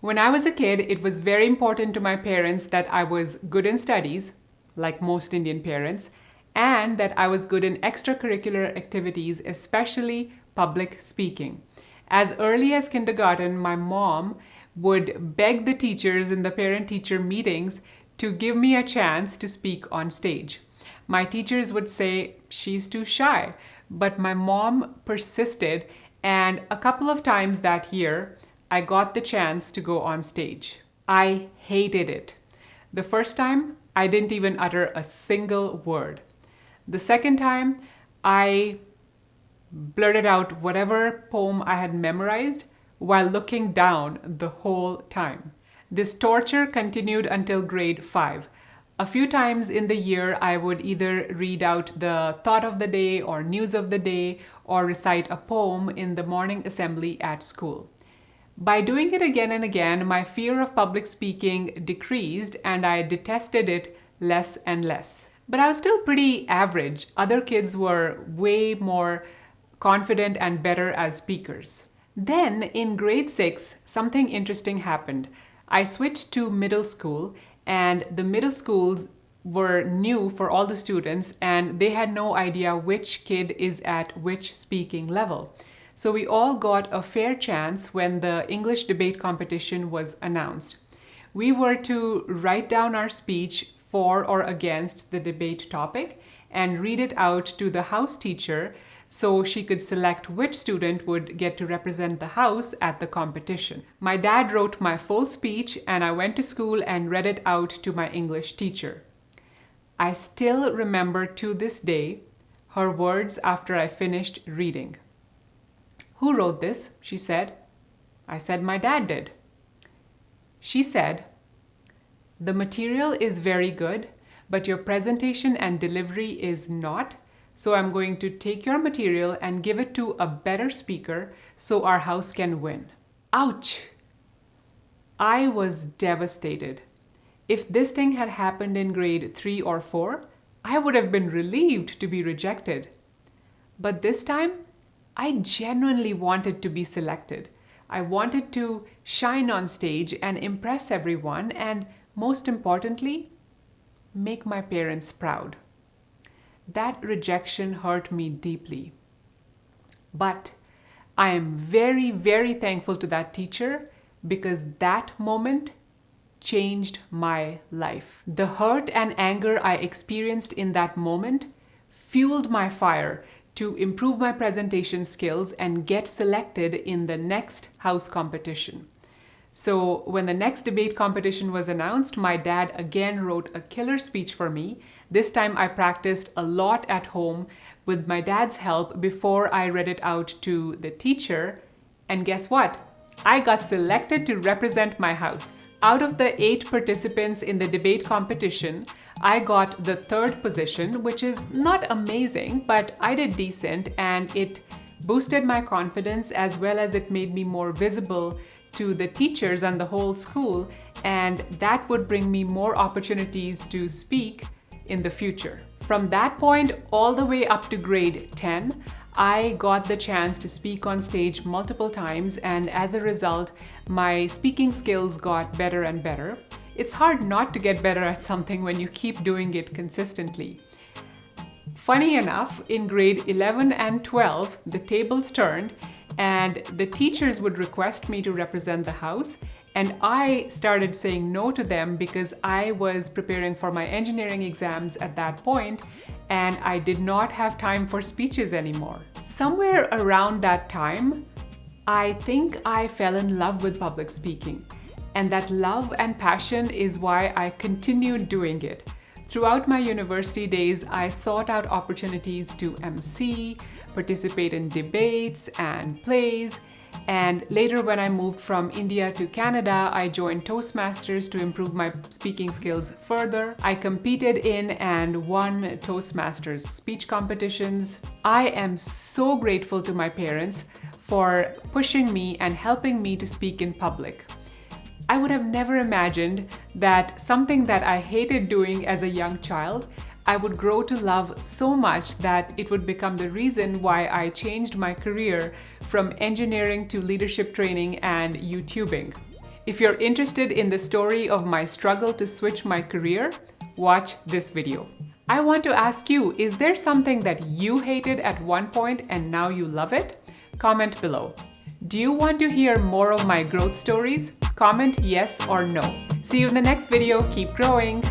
When I was a kid, it was very important to my parents that I was good in studies, like most Indian parents, and that I was good in extracurricular activities, especially public speaking. As early as kindergarten, my mom would beg the teachers in the parent teacher meetings to give me a chance to speak on stage. My teachers would say, "She's too shy," but my mom persisted, and a couple of times that year, I got the chance to go on stage. I hated it. The first time, I didn't even utter a single word. The second time, I blurted out whatever poem I had memorized while looking down the whole time. This torture continued until grade 5. A few times in the year, I would either read out the thought of the day or news of the day or recite a poem in the morning assembly at school. By doing it again and again, my fear of public speaking decreased and I detested it less and less. But I was still pretty average. Other kids were way more confident and better as speakers. Then in grade 6, something interesting happened. I switched to middle school, and the middle schools were new for all the students, and they had no idea which kid is at which speaking level. So we all got a fair chance when the English debate competition was announced. We were to write down our speech for or against the debate topic and read it out to the house teacher so she could select which student would get to represent the house at the competition. My dad wrote my full speech and I went to school and read it out to my English teacher. I still remember to this day her words after I finished reading. "Who wrote this?" she said. I said my dad did. She said, "The material is very good, but your presentation and delivery is not. So I'm going to take your material and give it to a better speaker so our house can win." Ouch! I was devastated. If this thing had happened in grade 3 or 4, I would have been relieved to be rejected. But this time, I genuinely wanted to be selected. I wanted to shine on stage and impress everyone, and most importantly, make my parents proud. That rejection hurt me deeply. But I am very, very thankful to that teacher because that moment changed my life. The hurt and anger I experienced in that moment fueled my fire to improve my presentation skills and get selected in the next house competition. So when the next debate competition was announced, my dad again wrote a killer speech for me. This time I practiced a lot at home with my dad's help before I read it out to the teacher. And guess what? I got selected to represent my house. Out of the 8 participants in the debate competition, I got the 3rd position, which is not amazing, but I did decent and it boosted my confidence as well as it made me more visible to the teachers and the whole school, and that would bring me more opportunities to speak in the future. From that point all the way up to grade 10, I got the chance to speak on stage multiple times, and as a result, my speaking skills got better and better. It's hard not to get better at something when you keep doing it consistently. Funny enough, in grade 11 and 12, the tables turned and the teachers would request me to represent the house, and I started saying no to them because I was preparing for my engineering exams at that point and I did not have time for speeches anymore. Somewhere around that time, I think I fell in love with public speaking, and that love and passion is why I continued doing it. Throughout my university days, I sought out opportunities to MC, participate in debates and plays, and later when I moved from India to Canada, I joined Toastmasters to improve my speaking skills further. I competed in and won Toastmasters speech competitions. I am so grateful to my parents for pushing me and helping me to speak in public. I would have never imagined that something that I hated doing as a young child, I would grow to love so much that it would become the reason why I changed my career from engineering to leadership training and YouTubing. If you're interested in the story of my struggle to switch my career, watch this video. I want to ask you, is there something that you hated at one point and now you love it? Comment below. Do you want to hear more of my growth stories? Comment yes or no. See you in the next video. Keep growing.